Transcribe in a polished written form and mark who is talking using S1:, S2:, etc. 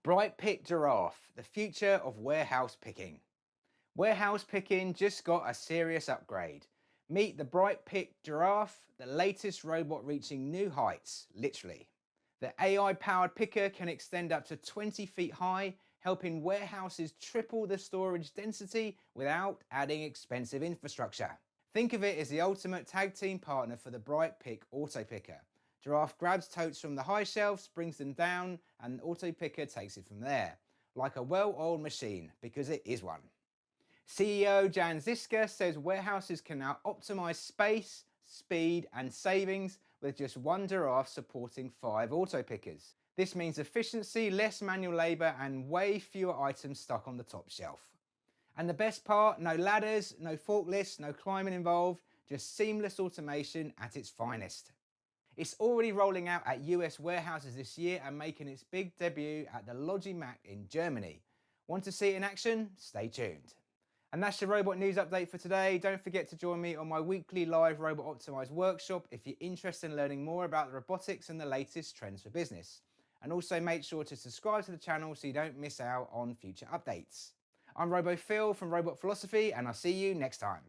S1: Brightpick Giraffe, the future of warehouse picking. Warehouse picking just got a serious upgrade. Meet the Brightpick Giraffe, the latest robot reaching new heights, literally. The AI-powered picker can extend up to 20 feet high, helping warehouses triple the storage density without adding expensive infrastructure. Think of it as the ultimate tag team partner for the Brightpick Autopicker. Giraffe grabs totes from the high shelves, brings them down, and the Autopicker takes it from there, like a well-oiled machine, because it is one. CEO Jan Ziska says warehouses can now optimize space, speed, and savings with just one Giraffe supporting 5 Autopickers. This means efficiency, less manual labor, and way fewer items stuck on the top shelf. And the best part, no ladders, no forklifts, no climbing involved, just seamless automation at its finest. It's already rolling out at US warehouses this year and making its big debut at the LogiMAT in Germany. Want to see it in action? Stay tuned. And that's your robot news update for today. Don't forget to join me on my weekly live Robot Optimized workshop if you're interested in learning more about the robotics and the latest trends for business. And also make sure to subscribe to the channel so you don't miss out on future updates. I'm RoboPhil from Robot Philosophy, and I'll see you next time.